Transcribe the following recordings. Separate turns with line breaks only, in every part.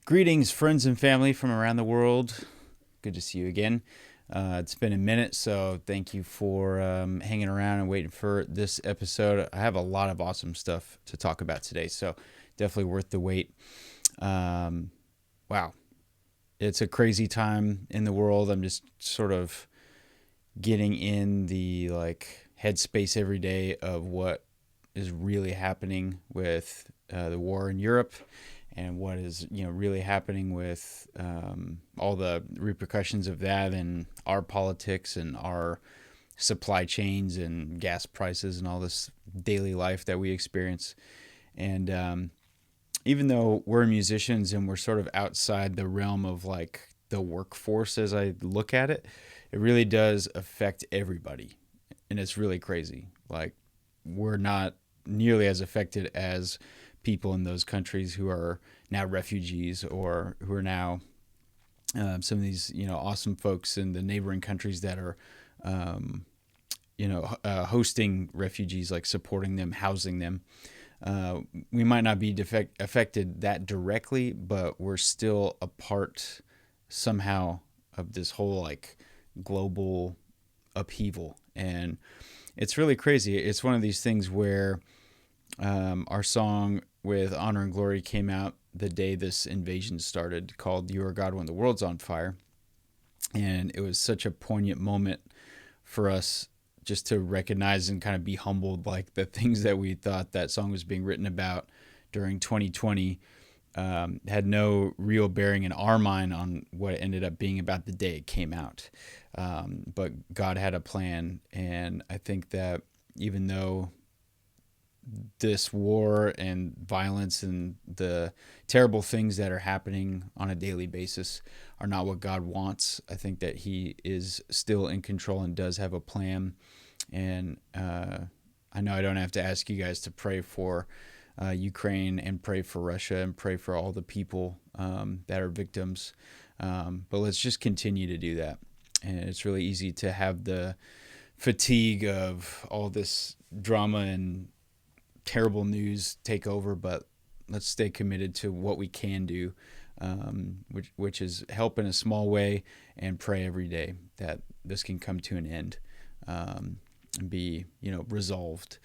Greetings, friends and family from around the world. Good to see you again. It's been a minute, so thank you for hanging around and waiting for this episode. I have a lot of awesome stuff to talk about today, so definitely worth the wait. Um, wow, it's a crazy time in the world. I'm just sort of getting in the headspace every day of what is really happening with the war in Europe and what is really happening with all the repercussions of that and our politics and our supply chains and gas prices and all this daily life that we experience. And even though we're musicians and we're sort of outside the realm of like the workforce as I look at it, it really does affect everybody. And it's really crazy. Like, we're not nearly as affected as people in those countries who are now refugees or who are now some of these awesome folks in the neighboring countries that are hosting refugees, like supporting them, housing them. We might not be affected that directly, but we're still a part somehow of this whole like global upheaval. And it's really crazy. It's one of these things where our song with Honor and Glory came out the day this invasion started, called You Are God When the World's on Fire. And it was such a poignant moment for us just to recognize and kind of be humbled, like the things that we thought that song was being written about during 2020 had no real bearing in our mind on what it ended up being about the day it came out. But God had a plan. And I think that even though this war and violence and the terrible things that are happening on a daily basis are not what God wants, I think that He is still in control and does have a plan. And I know I don't have to ask you guys to pray for Ukraine and pray for Russia and pray for all the people that are victims. But let's just continue to do that. And it's really easy to have the fatigue of all this drama and terrible news take over, but let's stay committed to what we can do, which is help in a small way and pray every day that this can come to an end and be resolved.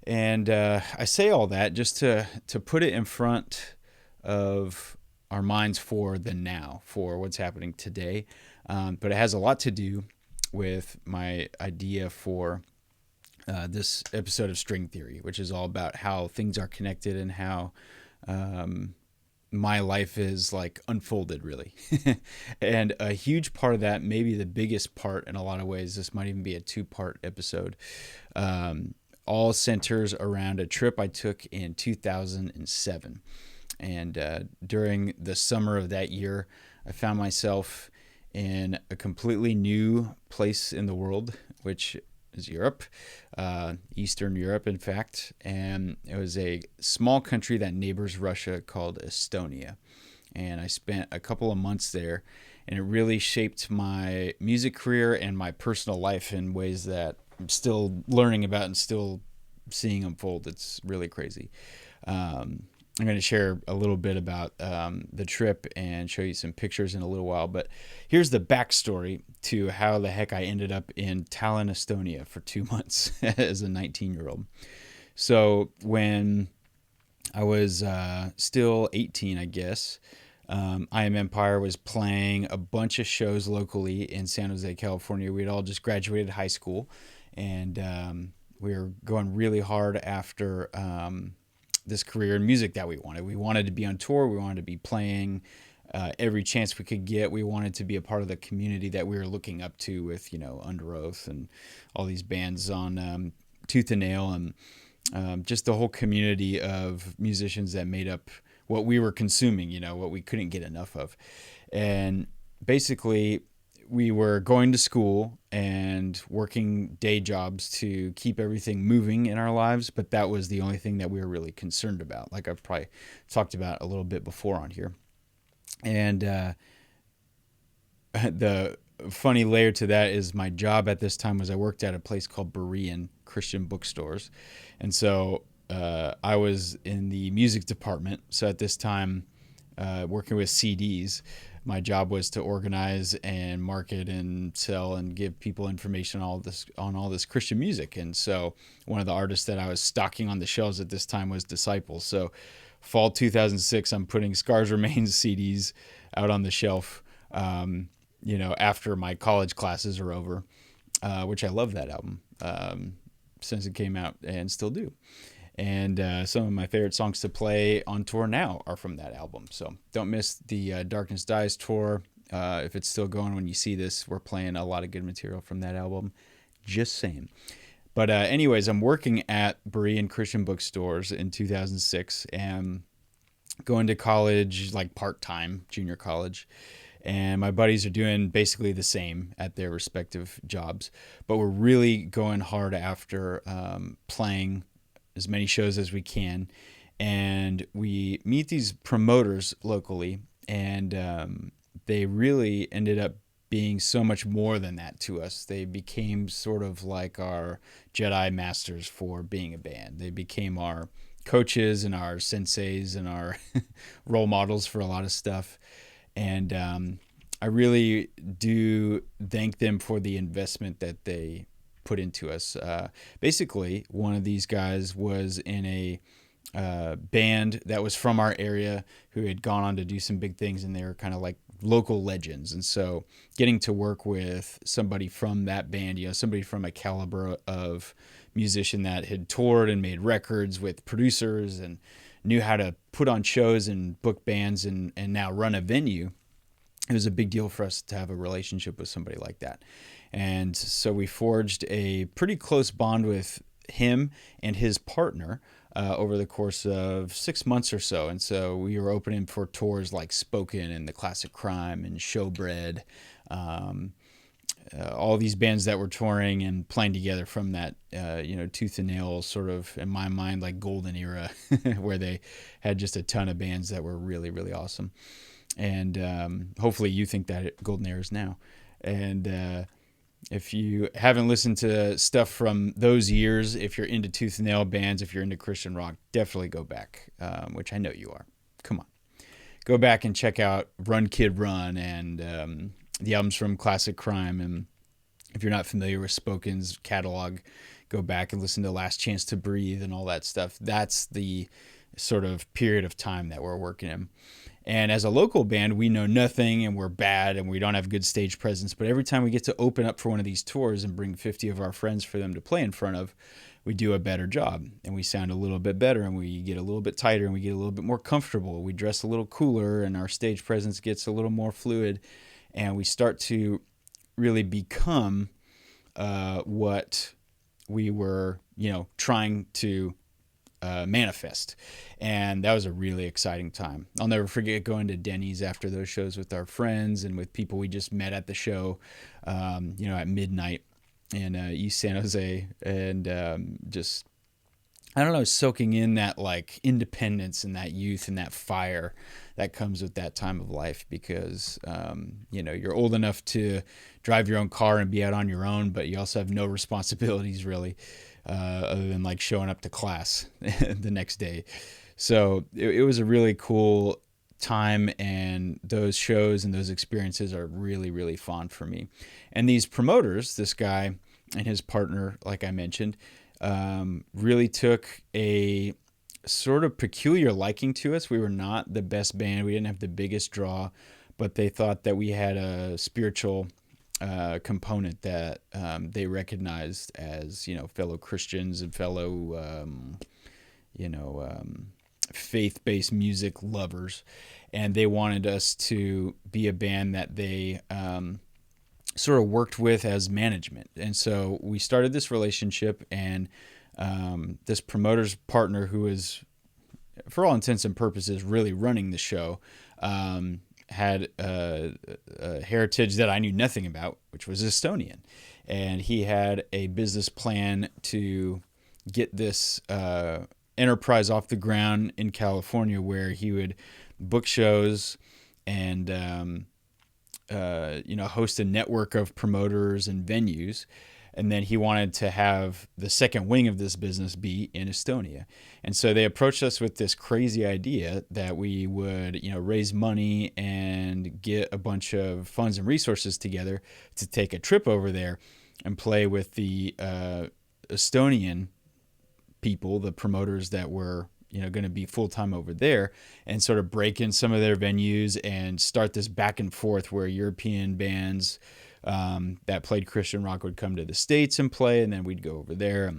And I say all that just to put it in front of our minds for the now, for what's happening today. But it has a lot to do with my idea for this episode of String Theory, which is all about how things are connected and how my life is like unfolded, really. And a huge part of that, maybe the biggest part in a lot of ways, this might even be a 2-part episode, all centers around a trip I took in 2007. And during the summer of that year, I found myself in a completely new place in the world, which is Europe, Eastern Europe, in fact. And it was a small country that neighbors Russia called Estonia. And I spent a couple of months there, and it really shaped my music career and my personal life in ways that I'm still learning about and still seeing unfold. It's really crazy. I'm going to share a little bit about the trip and show you some pictures in a little while. But here's the backstory to how the heck I ended up in Tallinn, Estonia for 2 months as a 19-year-old. So when I was still 18, I guess, I Am Empire was playing a bunch of shows locally in San Jose, California. We had all just graduated high school, and we were going really hard after this career in music that we wanted. We wanted to be on tour. We wanted to be playing every chance we could get. We wanted to be a part of the community that we were looking up to with, Under Oath and all these bands on Tooth and Nail, and just the whole community of musicians that made up what we were consuming, what we couldn't get enough of. And basically, we were going to school and working day jobs to keep everything moving in our lives, but that was the only thing that we were really concerned about, like I've probably talked about a little bit before on here. And the funny layer to that is my job at this time was I worked at a place called Berean Christian Bookstores. And so I was in the music department. So at this time, working with CDs. My job was to organize and market and sell and give people information on all this Christian music. And so one of the artists that I was stocking on the shelves at this time was Disciples. So fall 2006, I'm putting Scars Remains CDs out on the shelf, after my college classes are over, which I love that album since it came out and still do. And some of my favorite songs to play on tour now are from that album. So don't miss the Darkness Dies tour. If it's still going when you see this, we're playing a lot of good material from that album. Just saying. But anyways, I'm working at Berean Christian bookstores in 2006 and going to college, like part-time, junior college. And my buddies are doing basically the same at their respective jobs. But we're really going hard after playing as many shows as we can. And we meet these promoters locally, and they really ended up being so much more than that to us. They became sort of like our Jedi masters for being a band. They became our coaches and our senseis and our role models for a lot of stuff. And I really do thank them for the investment that they put into us. Basically, one of these guys was in a band that was from our area who had gone on to do some big things, and they were kind of like local legends. And so getting to work with somebody from that band, somebody from a caliber of musician that had toured and made records with producers and knew how to put on shows and book bands and now run a venue, it was a big deal for us to have a relationship with somebody like that. And so we forged a pretty close bond with him and his partner over the course of 6 months or so. And so we were opening for tours like Spoken and The Classic Crime and Showbread, all these bands that were touring and playing together from that, tooth and nail sort of, in my mind, like golden era where they had just a ton of bands that were really, really awesome. And hopefully you think that golden era is now. And if you haven't listened to stuff from those years, if you're into tooth and nail bands, if you're into Christian rock, definitely go back, which I know you are. Come on. Go back and check out Run Kid Run and the albums from Classic Crime. And if you're not familiar with Spoken's catalog, go back and listen to Last Chance to Breathe and all that stuff. That's the sort of period of time that we're working in. And as a local band, we know nothing and we're bad and we don't have good stage presence. But every time we get to open up for one of these tours and bring 50 of our friends for them to play in front of, we do a better job and we sound a little bit better and we get a little bit tighter and we get a little bit more comfortable. We dress a little cooler and our stage presence gets a little more fluid, and we start to really become what we were, trying to manifest. And that was a really exciting time. I'll never forget going to Denny's after those shows with our friends and with people we just met at the show, at midnight in East San Jose, and just, I don't know, soaking in that like independence and that youth and that fire that comes with that time of life, because, you're old enough to drive your own car and be out on your own, but you also have no responsibilities really, other than like showing up to class the next day. So it was a really cool time, and those shows and those experiences are really, really fond for me. And these promoters, this guy and his partner, like I mentioned, really took a sort of peculiar liking to us. We were not the best band. We didn't have the biggest draw, but they thought that we had a spiritual component that they recognized as, fellow Christians and fellow, faith-based music lovers. And they wanted us to be a band that they sort of worked with as management. And so we started this relationship, and this promoter's partner, who is, for all intents and purposes, really running the show, had a heritage that I knew nothing about, which was Estonian. And he had a business plan to get this enterprise off the ground in California, where he would book shows and host a network of promoters and venues, And then he wanted to have the second wing of this business be in Estonia. And so they approached us with this crazy idea that we would, raise money and get a bunch of funds and resources together to take a trip over there and play with the Estonian people, the promoters that were going to be full time over there, and sort of break in some of their venues and start this back and forth where European bands that played Christian rock would come to the States and play, and then we'd go over there.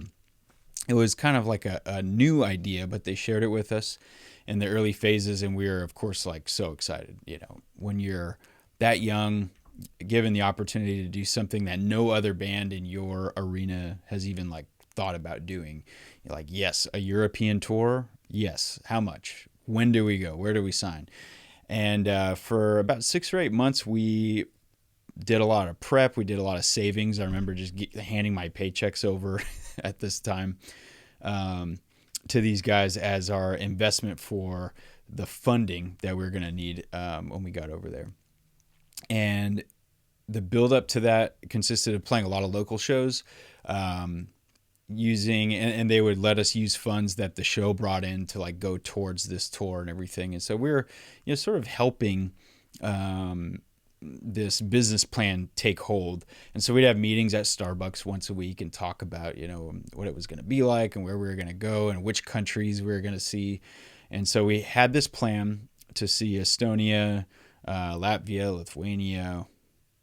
It was kind of like a new idea, but they shared it with us in the early phases, and we were, of course, like so excited. When you're that young, given the opportunity to do something that no other band in your arena has even like thought about doing, you're like, yes, a European tour. Yes. How much? When do we go? Where do we sign? And for about 6 or 8 months, we did a lot of prep. We did a lot of savings. I remember just handing my paychecks over at this time to these guys as our investment for the funding that we were going to need when we got over there. And the build up to that consisted of playing a lot of local shows, using, and they would let us use funds that the show brought in to like go towards this tour and everything. And so we were, sort of helping this business plan take hold. And so we'd have meetings at Starbucks once a week and talk about, what it was going to be like and where we were going to go and which countries we were going to see. And so we had this plan to see Estonia, Latvia, Lithuania,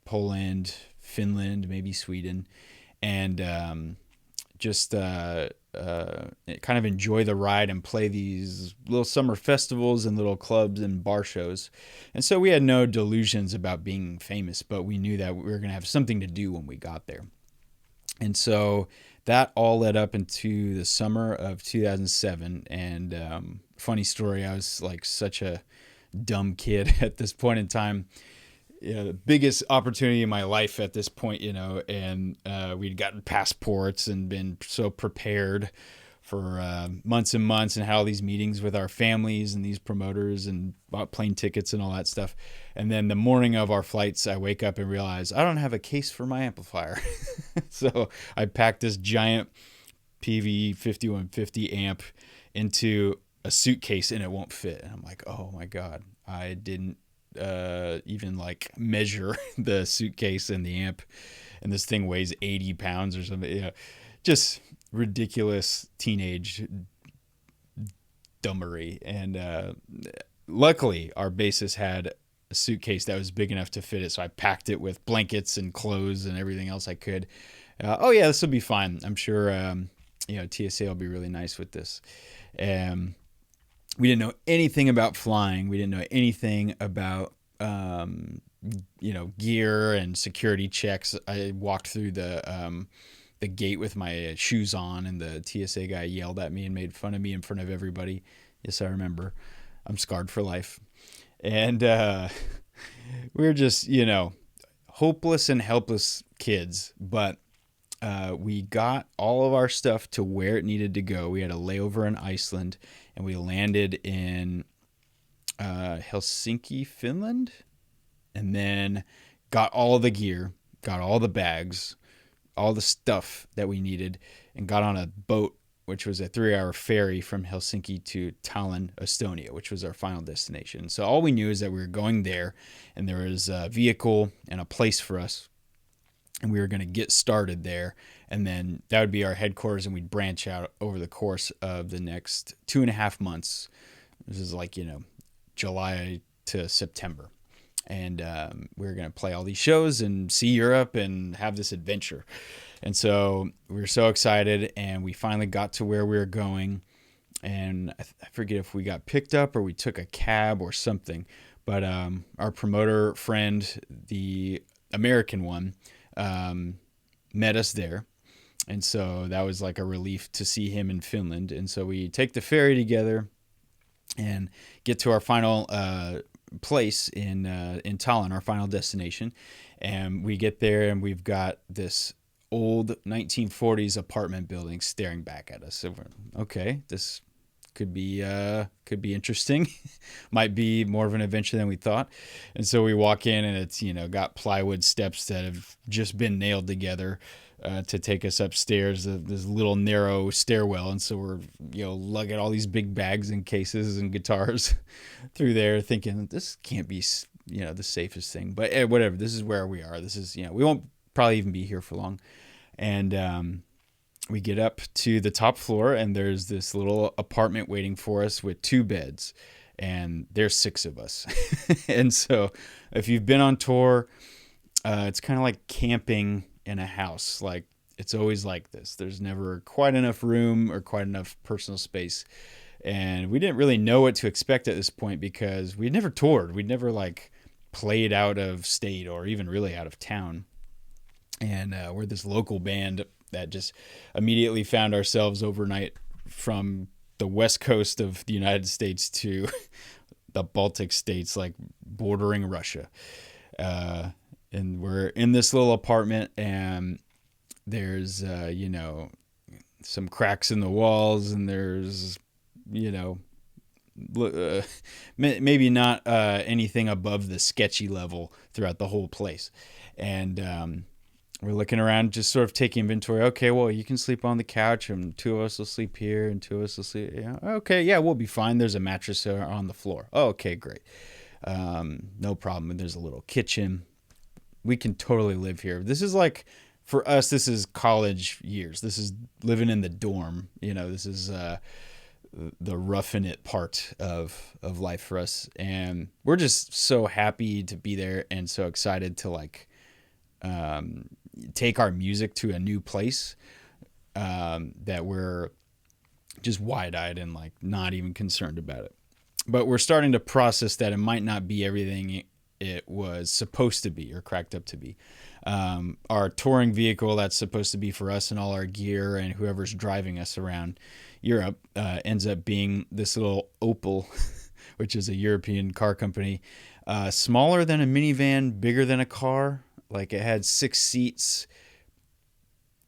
Poland, Finland, maybe Sweden, and just kind of enjoy the ride and play these little summer festivals and little clubs and bar shows. And so we had no delusions about being famous, but we knew that we were going to have something to do when we got there. And so that all led up into the summer of 2007. And funny story, I was like such a dumb kid at this point in time. The biggest opportunity in my life at this point, and we'd gotten passports and been so prepared for months and months and had all these meetings with our families and these promoters and bought plane tickets and all that stuff. And then the morning of our flights, I wake up and realize I don't have a case for my amplifier. So I packed this giant PV 5150 amp into a suitcase and it won't fit. And I'm like, oh my God, I didn't even like measure the suitcase and the amp, and this thing weighs 80 pounds or something. Just ridiculous teenage dumbery. And luckily our bassist had a suitcase that was big enough to fit it, so I packed it with blankets and clothes and everything else I could. This will be fine. I'm sure TSA will be really nice with this. We didn't know anything about flying. We didn't know anything about, gear and security checks. I walked through the gate with my shoes on, and the TSA guy yelled at me and made fun of me in front of everybody. Yes, I remember. I'm scarred for life. And we were just, hopeless and helpless kids. But we got all of our stuff to where it needed to go. We had a layover in Iceland, and we landed in Helsinki, Finland, and then got all the gear, got all the bags, all the stuff that we needed, and got on a boat, which was a 3-hour ferry from Helsinki to Tallinn, Estonia, which was our final destination. So all we knew is that we were going there, and there was a vehicle and a place for us, and we were going to get started there, and then that would be our headquarters, and we'd branch out over the course of the next 2.5 months. This is like, July to September. And we were going to play all these shows and see Europe and have this adventure. And so we were so excited, and we finally got to where we were going. And I forget if we got picked up or we took a cab or something. But our promoter friend, the American one, met us there. And so that was like a relief to see him in Finland. And so we take the ferry together and get to our final place in Tallinn, our final destination. And we get there, and we've got this old 1940s apartment building staring back at us. So okay, this could be interesting. Might be more of an adventure than we thought. And so we walk in, and it's got plywood steps that have just been nailed together. to take us upstairs, this little narrow stairwell. And so we're, lugging all these big bags and cases and guitars through there, thinking this can't be, the safest thing. But whatever, this is where we are. This is, we won't probably even be here for long. And we get up to the top floor, and there's this little apartment waiting for us with 2 beds. And there's 6 of us. And so if you've been on tour, it's kind of like camping in a house. Like, it's always like this. There's never quite enough room or quite enough personal space. And we didn't really know what to expect at this point because we'd never toured. We'd never played out of state or even really out of town. And we're this local band that just immediately found ourselves overnight from the west coast of the United States to the Baltic states, bordering Russia. And we're in this little apartment, and there's, some cracks in the walls, and there's, maybe not anything above the sketchy level throughout the whole place. And we're looking around, just sort of taking inventory. Okay, well, you can sleep on the couch, and 2 of us will sleep here, and 2 of us will sleep. Yeah, okay, yeah, we'll be fine. There's a mattress on the floor. Oh, okay, great. No problem. And there's a little kitchen. We can totally live here. This is for us, this is college years. This is living in the dorm. This is the roughing it part of life for us. And we're just so happy to be there and so excited to take our music to a new place, that we're just wide-eyed and not even concerned about it. But we're starting to process that it might not be everything it was supposed to be or cracked up to be. Our touring vehicle that's supposed to be for us and all our gear and whoever's driving us around Europe ends up being this little Opel, which is a European car company, smaller than a minivan, bigger than a car. It had 6 seats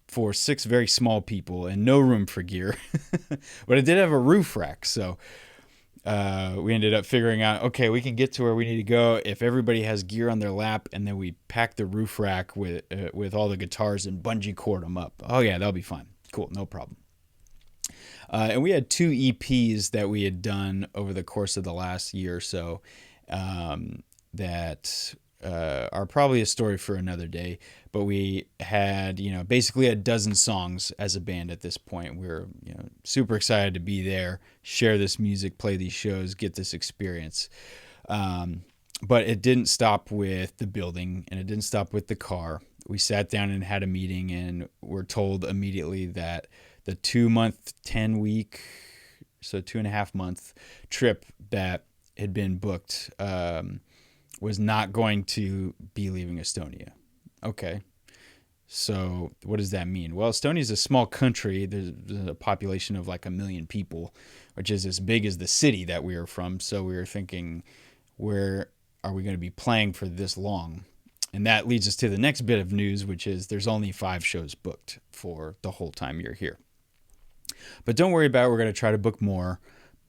for 6 very small people and no room for gear. But it did have a roof rack. So we ended up figuring out, okay, we can get to where we need to go if everybody has gear on their lap, and then we pack the roof rack with all the guitars and bungee cord them up. Oh yeah, that'll be fine. Cool, no problem. And we had 2 EPs that we had done over the course of the last year or so that are probably a story for another day. But we had, basically a dozen songs as a band at this point. We were, super excited to be there, share this music, play these shows, get this experience. But it didn't stop with the building, and it didn't stop with the car. We sat down and had a meeting, and were told immediately that the 2-month, 10-week, so 2.5-month trip that had been booked was not going to be leaving Estonia. Okay. So what does that mean? Well, Estonia is a small country. There's a population of 1 million people, which is as big as the city that we are from. So we were thinking, where are we going to be playing for this long? And that leads us to the next bit of news, which is there's only 5 shows booked for the whole time you're here. But don't worry about it. We're going to try to book more.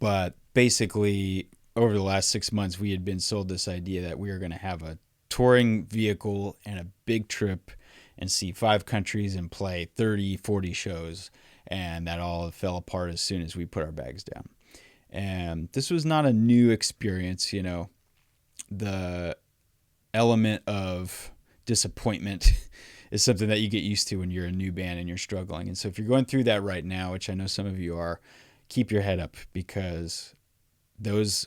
But basically, over the last 6 months, we had been sold this idea that we were going to have a touring vehicle and a big trip and see 5 countries and play 30, 40 shows. And that all fell apart as soon as we put our bags down. And this was not a new experience. The element of disappointment is something that you get used to when you're a new band and you're struggling. And so if you're going through that right now, which I know some of you are, keep your head up, because those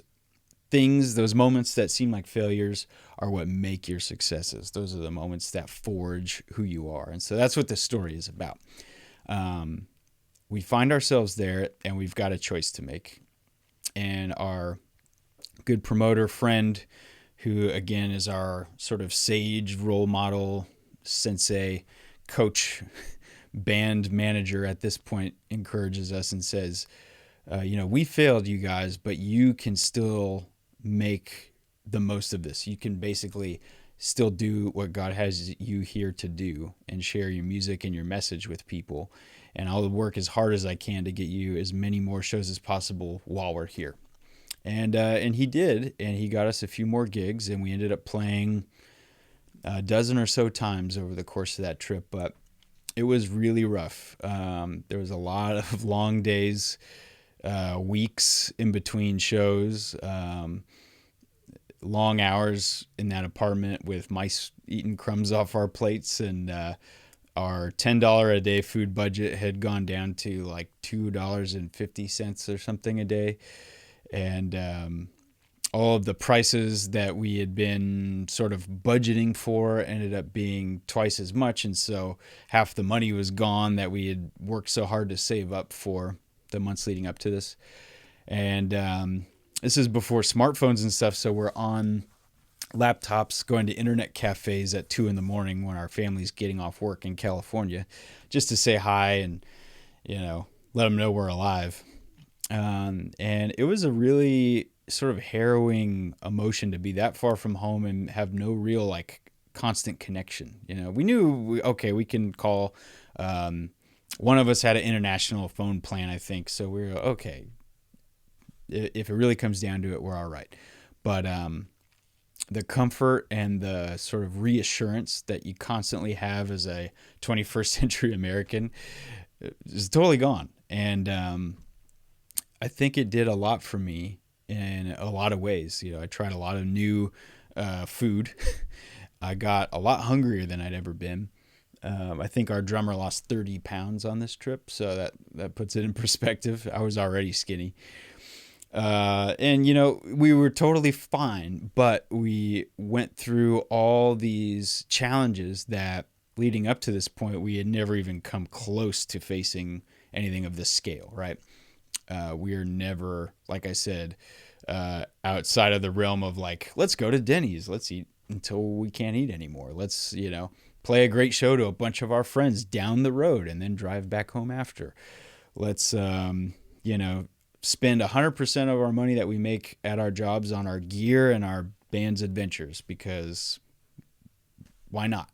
things, those moments that seem like failures are what make your successes. Those are the moments that forge who you are. And so that's what this story is about. We find ourselves there, and we've got a choice to make. And our good promoter friend, who again is our sort of sage, role model, sensei, coach, band manager at this point, encourages us and says, we failed, you guys, but you can still make the most of this. You can basically still do what God has you here to do and share your music and your message with people. And I'll work as hard as I can to get you as many more shows as possible while we're here. And he did, and he got us a few more gigs, and we ended up playing a dozen or so times over the course of that trip. But it was really rough. There was a lot of long days, weeks in between shows, long hours in that apartment with mice eating crumbs off our plates, and our $10 a day food budget had gone down to like $2.50 or something a day. And all of the prices that we had been sort of budgeting for ended up being twice as much. And so half the money was gone that we had worked so hard to save up for the months leading up to this. And this is before smartphones and stuff. So we're on laptops going to internet cafes at 2 a.m. when our family's getting off work in California, just to say hi and, let them know we're alive. And it was a really sort of harrowing emotion to be that far from home and have no real like constant connection. We knew, we can call. One of us had an international phone plan, I think. So we were okay. If it really comes down to it, we're all right. But the comfort and the sort of reassurance that you constantly have as a 21st century American is totally gone. And I think it did a lot for me in a lot of ways. I tried a lot of new food. I got a lot hungrier than I'd ever been. I think our drummer lost 30 pounds on this trip, so that puts it in perspective. I was already skinny. And we were totally fine, but we went through all these challenges that leading up to this point, we had never even come close to facing anything of this scale, right? We are never, like I said, outside of the realm of like, let's go to Denny's, let's eat until we can't eat anymore. Let's, play a great show to a bunch of our friends down the road and then drive back home after. Let's, spend 100% of our money that we make at our jobs on our gear and our band's adventures, because why not?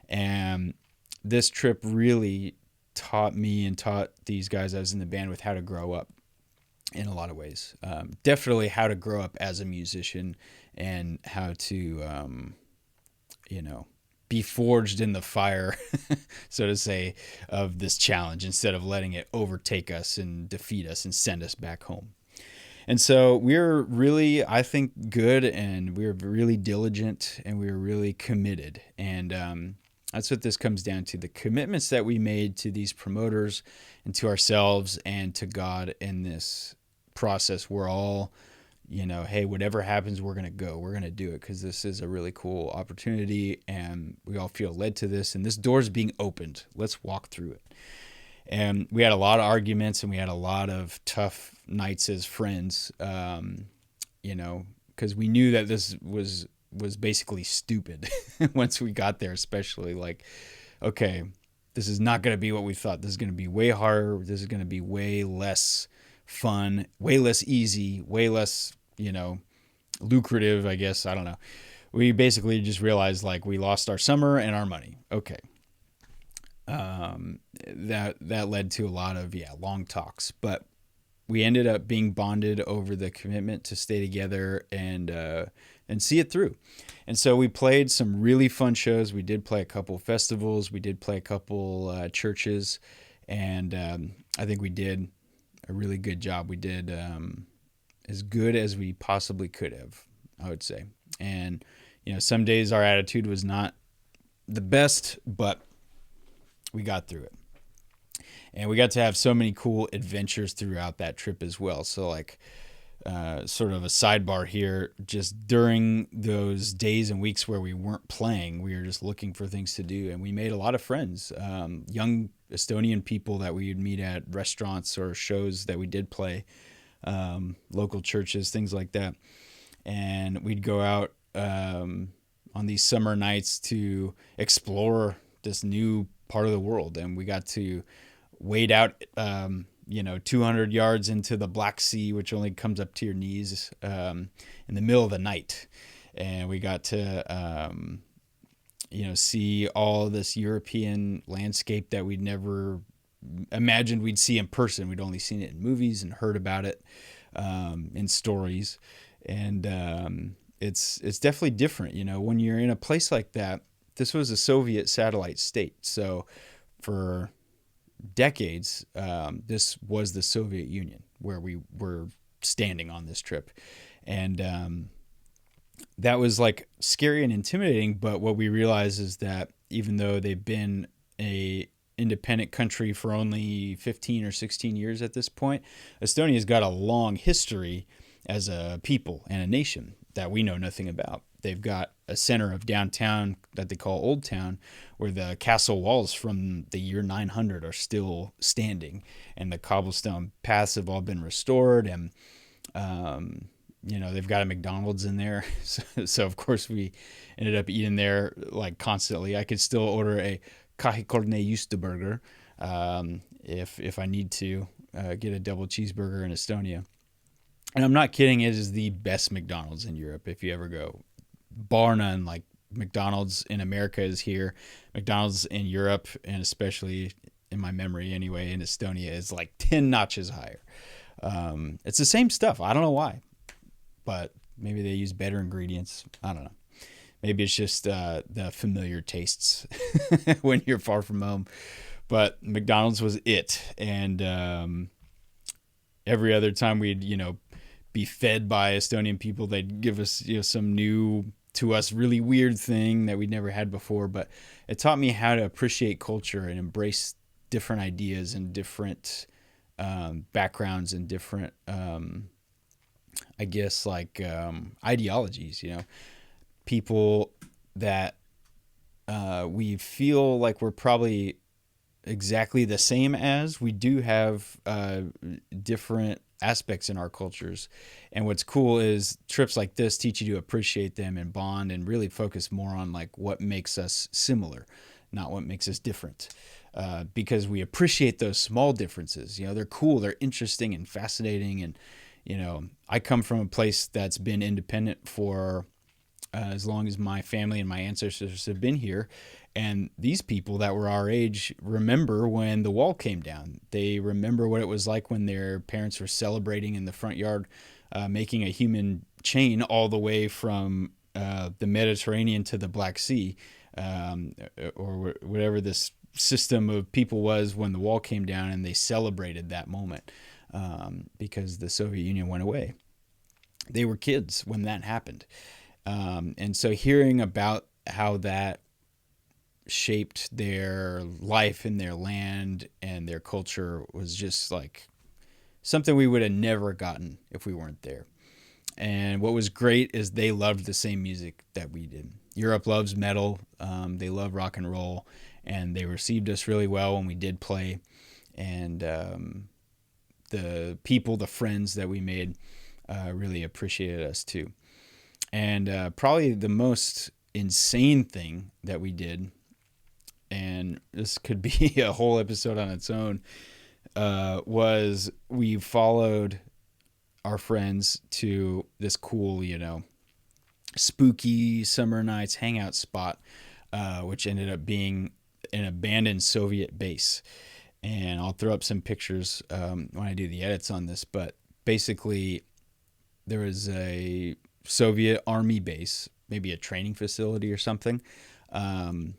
And this trip really taught me and taught these guys I was in the band with how to grow up in a lot of ways. Definitely how to grow up as a musician and how to, be forged in the fire, so to say, of this challenge instead of letting it overtake us and defeat us and send us back home. And so we're really, I think, good, and we're really diligent, and we're really committed. And that's what this comes down to. The commitments that we made to these promoters and to ourselves and to God in this process were all, hey, whatever happens, we're going to go. We're going to do it because this is a really cool opportunity, and we all feel led to this. And this door's being opened. Let's walk through it. And we had a lot of arguments, and we had a lot of tough nights as friends, because we knew that this was basically stupid once we got there, especially like, okay, this is not going to be what we thought. This is going to be way harder. This is going to be way less fun, way less easy, way less, lucrative, I guess. I don't know. We basically just realized like we lost our summer and our money. Okay. That led to a lot of, long talks, but we ended up being bonded over the commitment to stay together and see it through. And so we played some really fun shows. We did play a couple festivals. We did play a couple churches, and I think we did a really good job. We did as good as we possibly could have, I would say. And, some days our attitude was not the best, but we got through it. And we got to have so many cool adventures throughout that trip as well. So like, sort of a sidebar here, just during those days and weeks where we weren't playing, we were just looking for things to do. And we made a lot of friends, young Estonian people that we would meet at restaurants or shows that we did play, local churches, things like that. And we'd go out on these summer nights to explore this new part of the world. And we got to wade out, 200 yards into the Black Sea, which only comes up to your knees, in the middle of the night. And we got to, see all this European landscape that we'd never imagined we'd see in person. We'd only seen it in movies and heard about it in stories. And it's definitely different, when you're in a place like that. This was a Soviet satellite state. So for decades, this was the Soviet Union where we were standing on this trip. And that was like scary and intimidating. But what we realized is that even though they've been a independent country for only 15 or 16 years at this point, Estonia's got a long history as a people and a nation that we know nothing about. They've got a center of downtown that they call Old Town, where the castle walls from the year 900 are still standing, and the cobblestone paths have all been restored. And they've got a McDonald's in there, so of course we ended up eating there like constantly. I could still order a kahikorne juustoburger if I need to get a double cheeseburger in Estonia. And I'm not kidding, it is the best McDonald's in Europe if you ever go. Bar none. Like, McDonald's in America is here. McDonald's in Europe, and especially in my memory anyway, in Estonia, is like 10 notches higher. It's the same stuff. I don't know why, but maybe they use better ingredients. I don't know. Maybe it's just the familiar tastes when you're far from home. But McDonald's was it. And every other time we'd, be fed by Estonian people, they'd give us, some new, to us, really weird thing that we'd never had before. But it taught me how to appreciate culture and embrace different ideas and different backgrounds and different, ideologies, people that we feel like we're probably exactly the same as. We do have different aspects in our cultures. And what's cool is trips like this teach you to appreciate them and bond and really focus more on like what makes us similar, not what makes us different. Because we appreciate those small differences. They're cool, they're interesting and fascinating. And, I come from a place that's been independent for as long as my family and my ancestors have been here. And these people that were our age remember when the wall came down. They remember what it was like when their parents were celebrating in the front yard, making a human chain all the way from the Mediterranean to the Black Sea, or whatever this system of people was when the wall came down, and they celebrated that moment because the Soviet Union went away. They were kids when that happened. And so hearing about how that shaped their life and their land and their culture was just like something we would have never gotten if we weren't there. And what was great is they loved the same music that we did. Europe loves metal. They love rock and roll, and they received us really well when we did play. And the people, the friends that we made really appreciated us too. And probably the most insane thing that we did, and this could be a whole episode on its own, was we followed our friends to this cool, spooky summer nights hangout spot, which ended up being an abandoned Soviet base. And I'll throw up some pictures when I do the edits on this, but basically there was a Soviet army base, maybe a training facility or something, in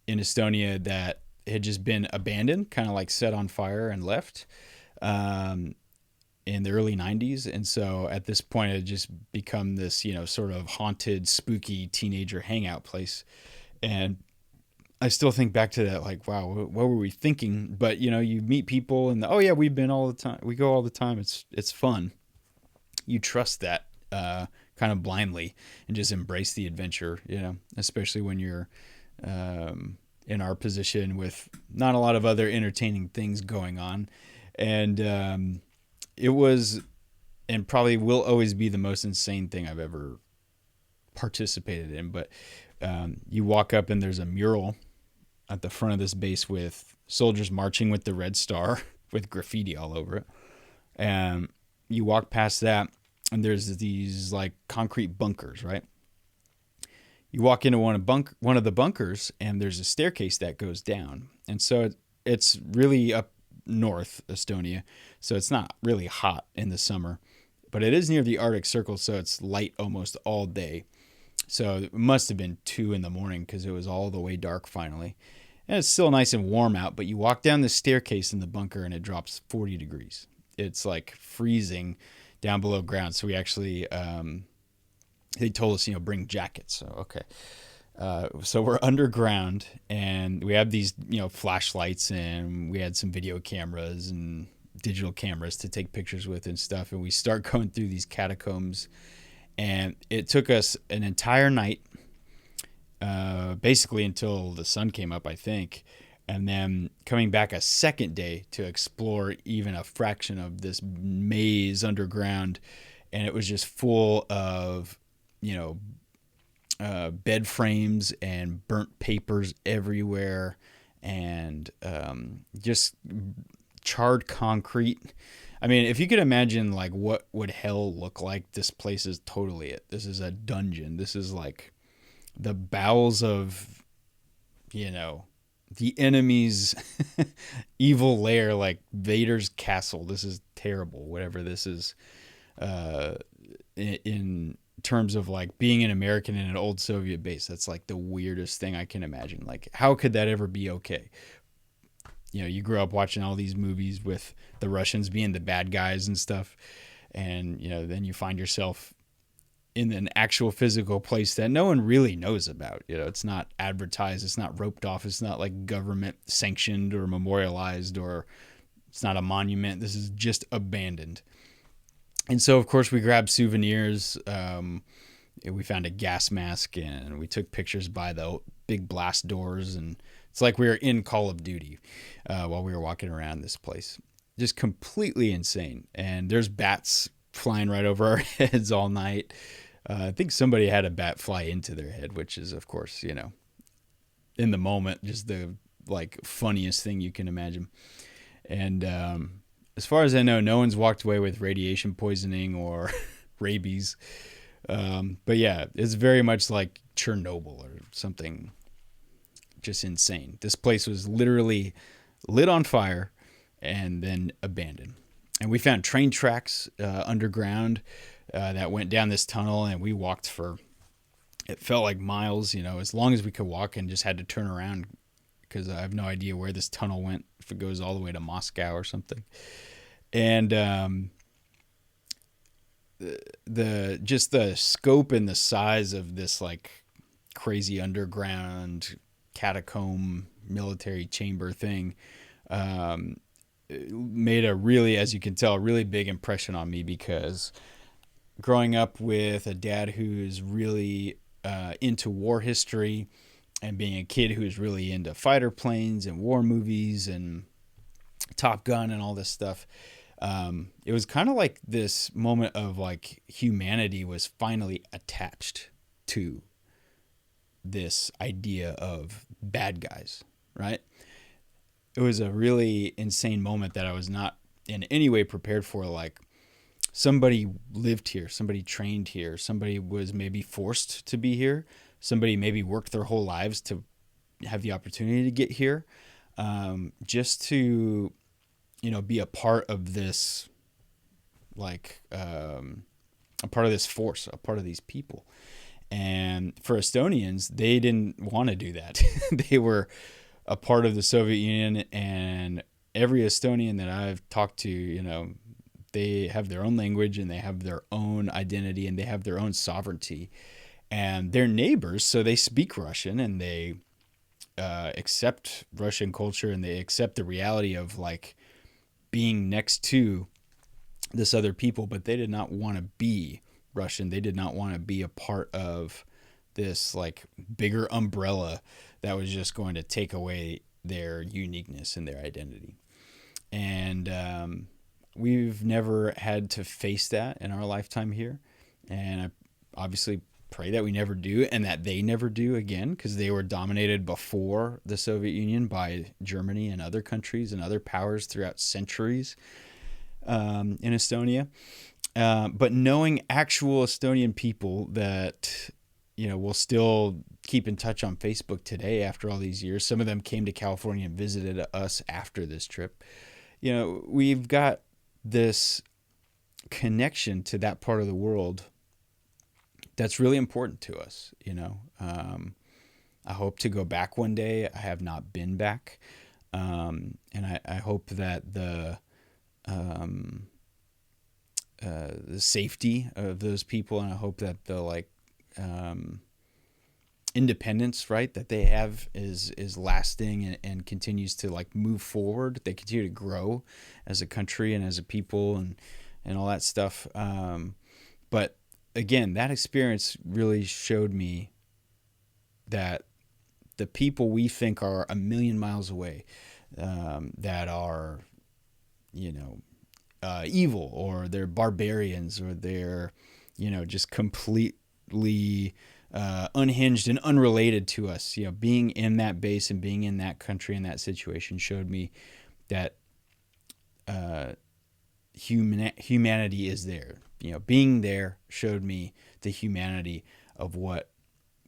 Estonia that had just been abandoned, kind of like set on fire and left in the early 90s. And so at this point, it had just become this, sort of haunted, spooky teenager hangout place. And I still think back to that, like, wow, what were we thinking? But, you meet people and, oh, yeah, we've been all the time. We go all the time. It's fun. You trust that kind of blindly and just embrace the adventure, especially when you're in our position with not a lot of other entertaining things going on. And it was, and probably will always be, the most insane thing I've ever participated in. But you walk up and there's a mural at the front of this base with soldiers marching with the Red Star with graffiti all over it. And you walk past that and there's these like concrete bunkers, right? You walk into one of the bunkers and there's a staircase that goes down. And so it's really up north Estonia. So it's not really hot in the summer, but it is near the Arctic Circle. So it's light almost all day. So it must have been 2 a.m. because it was all the way dark finally. and it's still nice and warm out, but you walk down the staircase in the bunker and it drops 40 degrees. It's like freezing down below ground. So we actually, they told us, bring jackets. So, okay. So we're underground and we have these, flashlights, and we had some video cameras and digital cameras to take pictures with and stuff. And we start going through these catacombs, and it took us an entire night, basically until the sun came up, I think. And then coming back a second day to explore even a fraction of this maze underground. And it was just full of, bed frames and burnt papers everywhere, and just charred concrete. I mean, if you could imagine like what would hell look like, this place is totally it. This is a dungeon. This is like the bowels of, the enemy's evil lair, like Vader's castle. This is terrible. Whatever this is, in terms of like being an American in an old Soviet base, that's like the weirdest thing I can imagine. Like, how could that ever be okay? You grew up watching all these movies with the Russians being the bad guys and stuff, and then you find yourself in an actual physical place that no one really knows about. It's not advertised, it's not roped off, it's not like government sanctioned or memorialized, or it's not a monument. This is just abandoned. And so, of course, we grabbed souvenirs. We found a gas mask, and we took pictures by the big blast doors. And it's like we were in Call of Duty while we were walking around this place. Just completely insane. And there's bats flying right over our heads all night. I think somebody had a bat fly into their head, which is, of course, in the moment, just the like funniest thing you can imagine. And as far as I know, no one's walked away with radiation poisoning or rabies. But yeah, it's very much like Chernobyl or something just insane. This place was literally lit on fire and then abandoned. And we found train tracks underground that went down this tunnel, and we walked for, it felt like miles, as long as we could walk, and just had to turn around because I have no idea where this tunnel went, if it goes all the way to Moscow or something. And the scope and the size of this like crazy underground catacomb military chamber thing made a really, as you can tell, a really big impression on me, because growing up with a dad who's really into war history, and being a kid who's really into fighter planes and war movies and Top Gun and all this stuff, it was kind of like this moment of like humanity was finally attached to this idea of bad guys, right? It was a really insane moment that I was not in any way prepared for. Like, somebody lived here, somebody trained here, somebody was maybe forced to be here, somebody maybe worked their whole lives to have the opportunity to get here, just to, be a part of this, like, a part of this force, a part of these people. And for Estonians, they didn't want to do that. They were a part of the Soviet Union, and every Estonian that I've talked to, they have their own language, and they have their own identity, and they have their own sovereignty, and they're neighbors. So they speak Russian, and they accept Russian culture, and they accept the reality of like being next to this other people, but they did not want to be Russian. They did not want to be a part of this like bigger umbrella that was just going to take away their uniqueness and their identity. And we've never had to face that in our lifetime here. And I obviously pray that we never do, and that they never do again, because they were dominated before the Soviet Union by Germany and other countries and other powers throughout centuries in Estonia. But knowing actual Estonian people that, will still keep in touch on Facebook today after all these years. Some of them came to California and visited us after this trip. We've got this connection to that part of the world that's really important to us. I hope to go back one day. I have not been back. And I hope that um, the safety of those people, and I hope that the um, independence, right, that they have is lasting and continues to like move forward. They continue to grow as a country and as a people and all that stuff. But again, that experience really showed me that the people we think are a million miles away, that are, you know, evil, or they're barbarians, or they're, you know, just completely unhinged and unrelated to us. You know, being in that base and being in that country in that situation showed me that uh, humanity is there. You know, being there showed me the humanity of what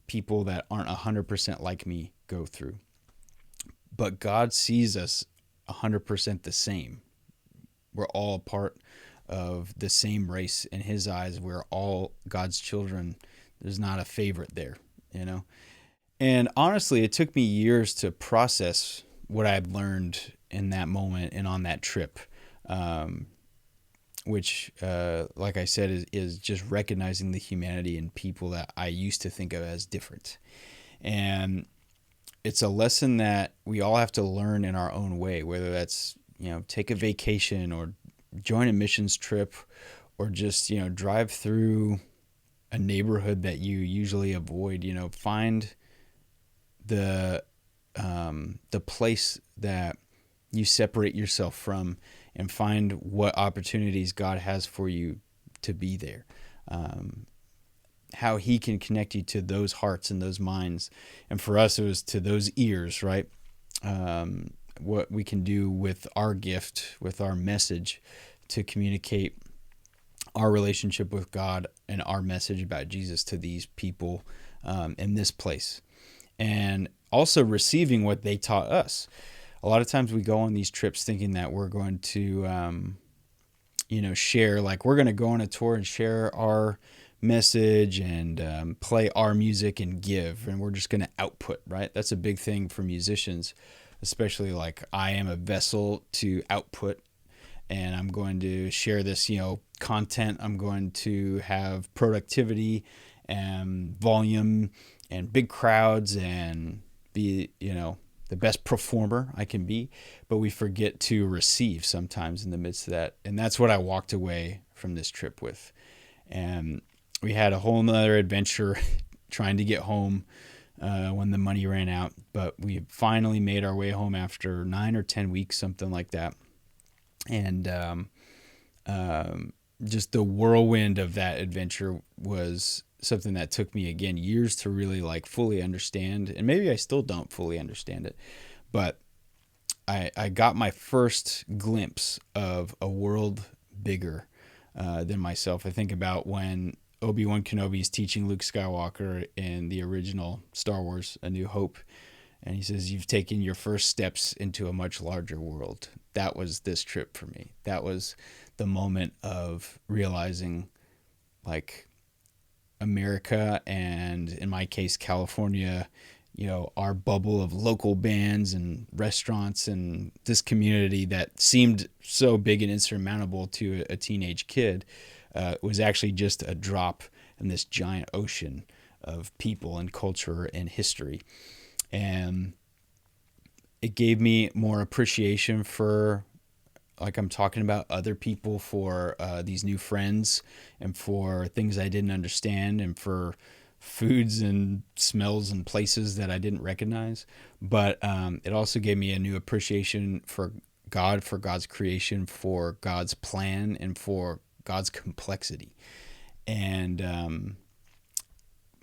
people that aren't 100% like me go through. But God sees us 100% the same. We're all a part of the same race in his eyes. We're all God's children. There's not a favorite there, you know? And honestly, it took me years to process what I had learned in that moment and on that trip, um, which, like I said, is just recognizing the humanity in people that I used to think of as different. And it's a lesson that we all have to learn in our own way, whether that's, you know, take a vacation or join a missions trip, or just, you know, drive through a neighborhood that you usually avoid. You know, find the place that you separate yourself from, and find what opportunities God has for you to be there. How he can connect you to those hearts and those minds. And for us, it was to those ears, right? What we can do with our gift, with our message, to communicate our relationship with God and our message about Jesus to these people in this place. And also receiving what they taught us. A lot of times we go on these trips thinking that we're going to, share, like we're going to go on a tour and share our message and play our music and give, and we're just going to output, right? That's a big thing for musicians, especially like I am a vessel to output, and I'm going to share this, content. I'm going to have productivity and volume and big crowds and be, the best performer I can be, but we forget to receive sometimes in the midst of that. And that's what I walked away from this trip with. And we had a whole nother adventure trying to get home when the money ran out, but we finally made our way home after 9 or 10 weeks, something like that. And just the whirlwind of that adventure was something that took me, again, years to really like fully understand. And maybe I still don't fully understand it, but I got my first glimpse of a world bigger than myself. I think about when Obi-Wan Kenobi is teaching Luke Skywalker in the original Star Wars, A New Hope. And he says, you've taken your first steps into a much larger world. That was this trip for me. That was the moment of realizing, like, America, and in my case, California, our bubble of local bands and restaurants and this community that seemed so big and insurmountable to a teenage kid was actually just a drop in this giant ocean of people and culture and history. And it gave me more appreciation for, like I'm talking about, other people, for these new friends, and for things I didn't understand, and for foods and smells and places that I didn't recognize. But it also gave me a new appreciation for God, for God's creation, for God's plan, and for God's complexity. And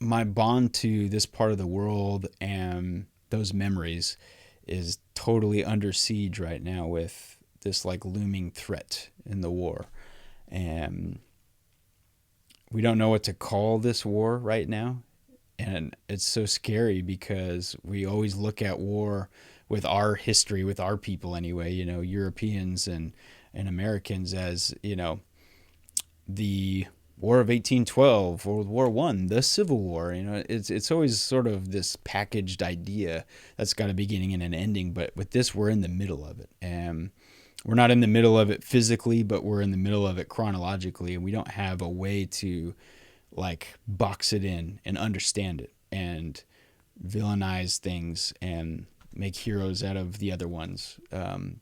my bond to this part of the world and those memories is totally under siege right now with this like looming threat in the war. And we don't know what to call this war right now. And it's so scary because we always look at war with our history, with our people anyway, Europeans and Americans, as, the War of 1812, World War One, the Civil War. It's always sort of this packaged idea that's got a beginning and an ending. But with this, we're in the middle of it, and we're not in the middle of it physically, but we're in the middle of it chronologically, and we don't have a way to like box it in and understand it and villainize things and make heroes out of the other ones.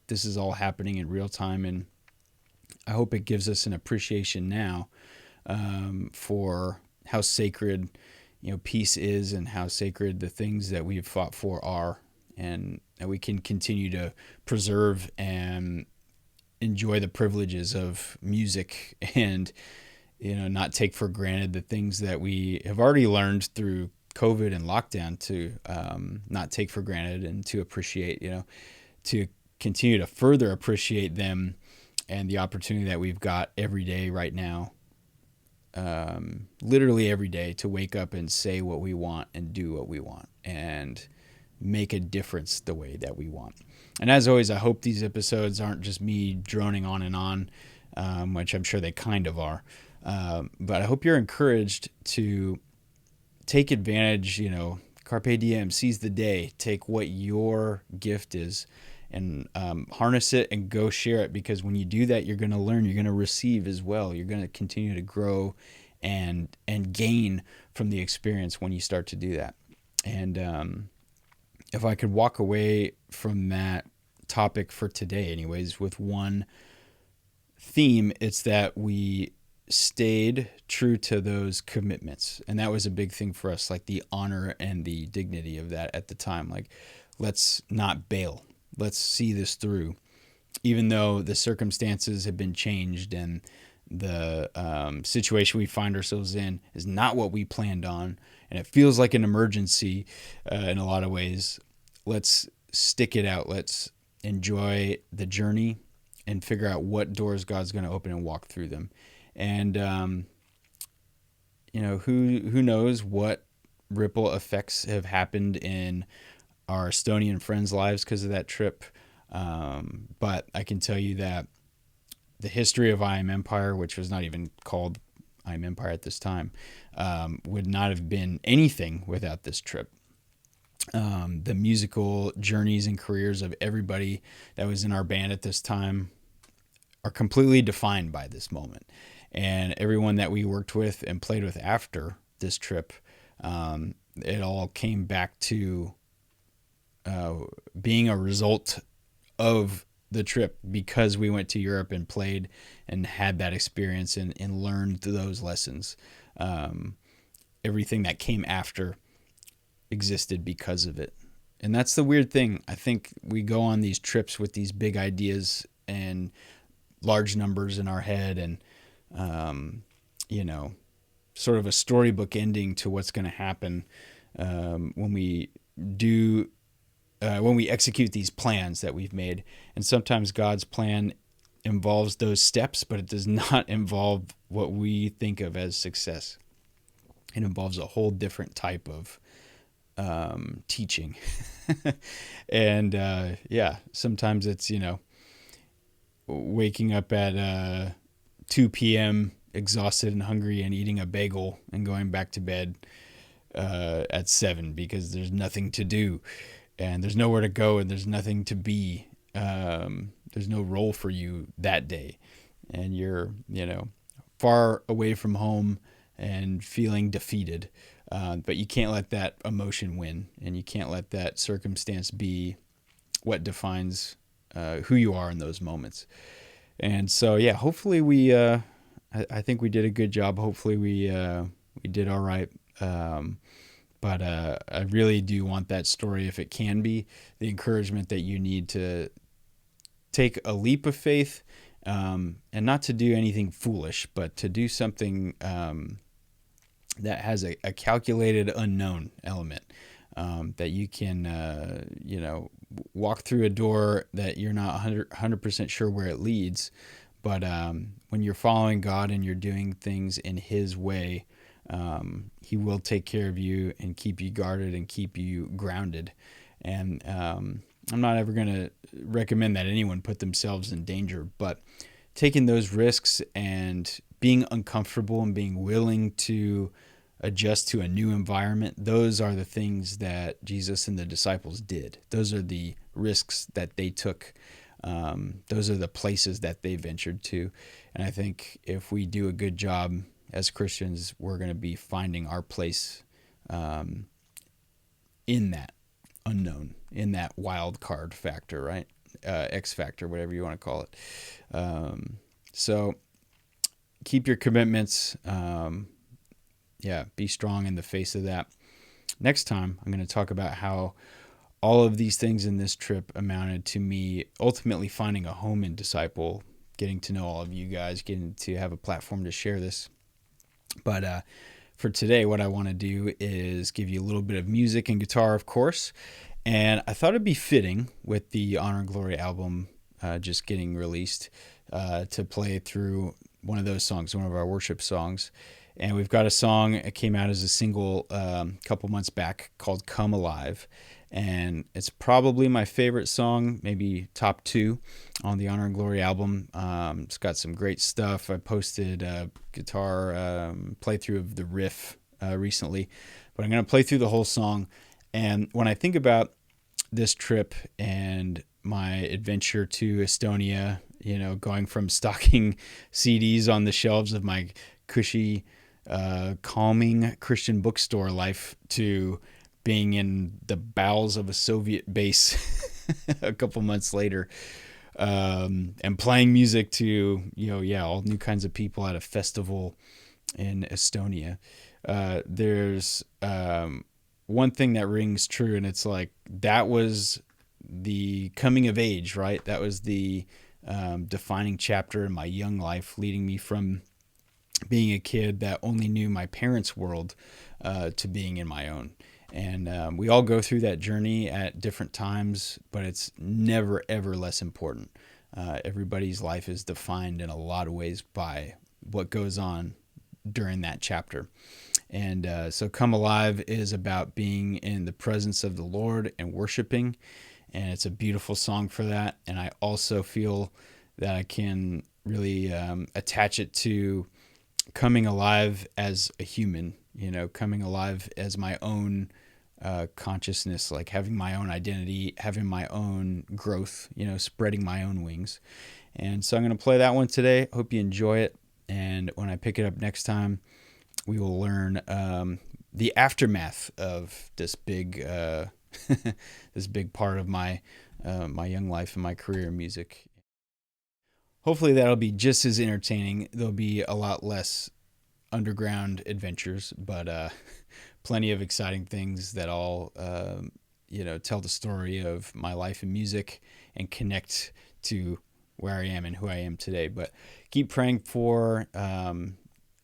This is all happening in real time, and I hope it gives us an appreciation now for how sacred, peace is, and how sacred the things that we've fought for are, and that we can continue to preserve and enjoy the privileges of music, and not take for granted the things that we have already learned through COVID and lockdown to not take for granted, and to appreciate, to continue to further appreciate them, and the opportunity that we've got every day right now, literally every day, to wake up and say what we want and do what we want and make a difference the way that we want. And as always, I hope these episodes aren't just me droning on and on, which I'm sure they kind of are. But I hope you're encouraged to take advantage, carpe diem, seize the day, take what your gift is, and harness it and go share it, because when you do that, you're going to learn, you're going to receive as well. You're going to continue to grow and gain from the experience when you start to do that. And if I could walk away from that topic for today anyways with one theme, it's that we stayed true to those commitments. And that was a big thing for us, like the honor and the dignity of that at the time. Like, let's not bail. Let's see this through, even though the circumstances have been changed and the situation we find ourselves in is not what we planned on, and it feels like an emergency in a lot of ways. Let's stick it out. Let's enjoy the journey and figure out what doors God's going to open and walk through them. And who knows what ripple effects have happened in our Estonian friends' lives because of that trip. But I can tell you that the history of I Am Empire, which was not even called I Am Empire at this time, would not have been anything without this trip. The musical journeys and careers of everybody that was in our band at this time are completely defined by this moment. And everyone that we worked with and played with after this trip, it all came back to being a result of the trip, because we went to Europe and played and had that experience and learned those lessons. Everything that came after existed because of it. And that's the weird thing. I think we go on these trips with these big ideas and large numbers in our head, and sort of a storybook ending to what's going to happen when we execute these plans that we've made. And sometimes God's plan involves those steps, but it does not involve what we think of as success. It involves a whole different type of teaching. And sometimes it's, waking up at 2 p.m. exhausted and hungry and eating a bagel and going back to bed at 7 because there's nothing to do and there's nowhere to go and there's nothing to be. There's no role for you that day, and you're, far away from home and feeling defeated. But you can't let that emotion win, and you can't let that circumstance be what defines who you are in those moments. And so, hopefully we, I think we did a good job. Hopefully we did all right. But I really do want that story, if it can be, the encouragement that you need to take a leap of faith, and not to do anything foolish, but to do something that has a calculated unknown element, that you can, walk through a door that you're not 100% sure where it leads. But when you're following God and you're doing things in His way, He will take care of you and keep you guarded and keep you grounded. And I'm not ever going to recommend that anyone put themselves in danger, but taking those risks and being uncomfortable and being willing to adjust to a new environment, those are the things that Jesus and the disciples did. Those are the risks that they took. Those are the places that they ventured to. And I think if we do a good job as Christians, we're going to be finding our place in that unknown, in that wild card factor, right? X factor, whatever you want to call it. So keep your commitments. Be strong in the face of that. Next time, I'm going to talk about how all of these things in this trip amounted to me ultimately finding a home in Disciple, getting to know all of you guys, getting to have a platform to share this. But for today, what I want to do is give you a little bit of music and guitar, of course. And I thought it'd be fitting with the Honor and Glory album just getting released to play through one of those songs, one of our worship songs. And we've got a song that came out as a single a couple months back called Come Alive. And it's probably my favorite song, maybe top 2 on the Honor and Glory album. It's got some great stuff. I posted a guitar playthrough of the riff recently, but I'm going to play through the whole song. And when I think about this trip and my adventure to Estonia, going from stocking CDs on the shelves of my cushy, calming Christian bookstore life to being in the bowels of a Soviet base a couple months later, and playing music to, all new kinds of people at a festival in Estonia. There's one thing that rings true, and it's like, that was the coming of age, right? That was the defining chapter in my young life, leading me from being a kid that only knew my parents' world to being in my own. And we all go through that journey at different times, but it's never, ever less important. Everybody's life is defined in a lot of ways by what goes on during that chapter. And so Come Alive is about being in the presence of the Lord and worshiping. And it's a beautiful song for that. And I also feel that I can really attach it to coming alive as a human, coming alive as my own consciousness, like having my own identity, having my own growth, spreading my own wings. And so I'm going to play that one today. Hope you enjoy it. And when I pick it up next time, we will learn the aftermath of this big this big part of my my young life and my career in music. Hopefully that'll be just as entertaining. There'll be a lot less underground adventures, but plenty of exciting things that all tell the story of my life in music and connect to where I am and who I am today. But keep praying for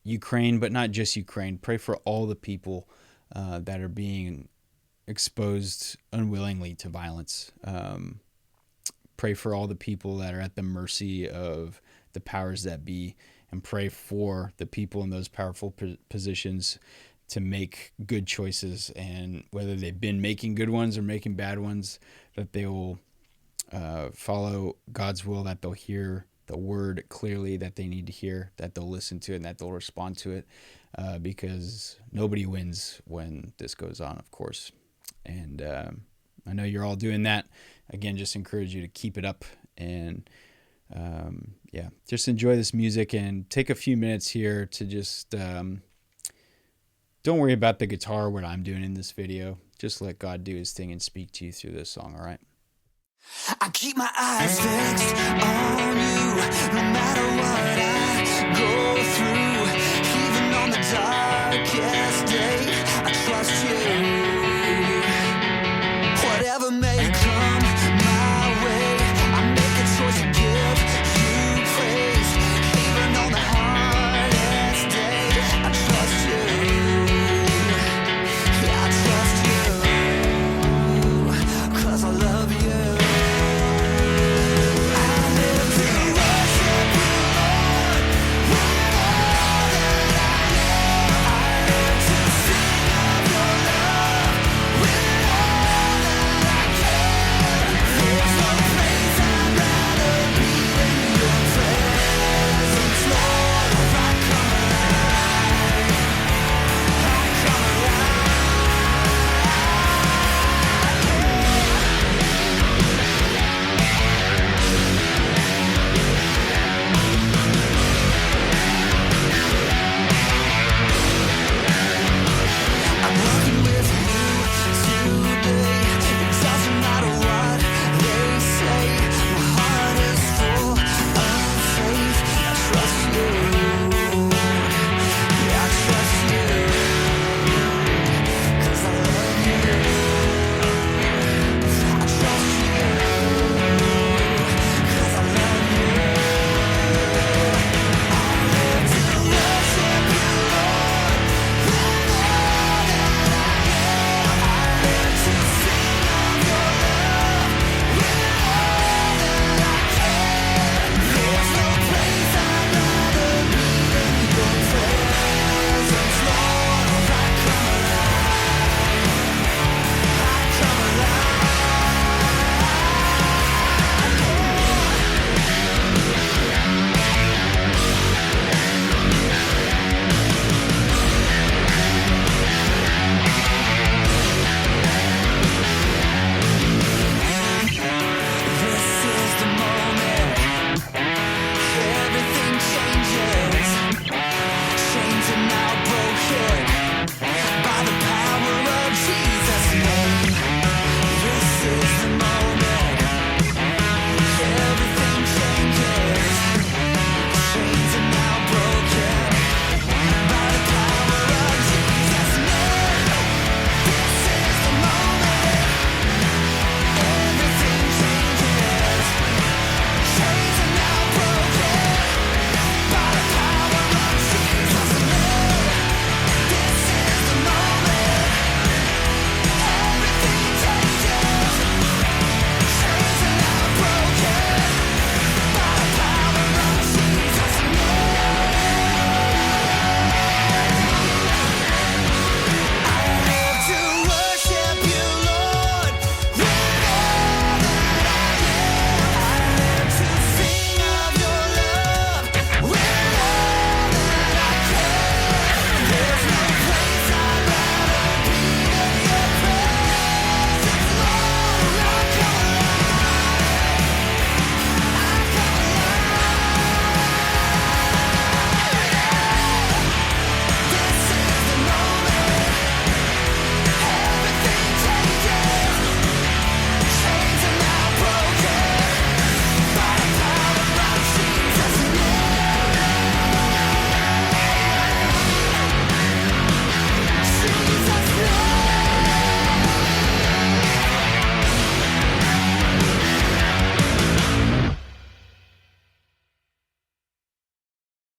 Ukraine, but not just Ukraine. Pray for all the people that are being exposed unwillingly to violence. Pray for all the people that are at the mercy of the powers that be, and pray for the people in those powerful positions to make good choices, and whether they've been making good ones or making bad ones, that they will follow God's will, that they'll hear the word clearly that they need to hear, that they'll listen to it, and that they'll respond to it, because nobody wins when this goes on, of course. And I know you're all doing that. Again, just encourage you to keep it up, and just enjoy this music, and take a few minutes here to just don't worry about the guitar, what I'm doing in this video. Just let God do his thing and speak to you through this song, all right?
I keep my eyes fixed on you, no matter what I go through. Even on the darkest day, I trust you.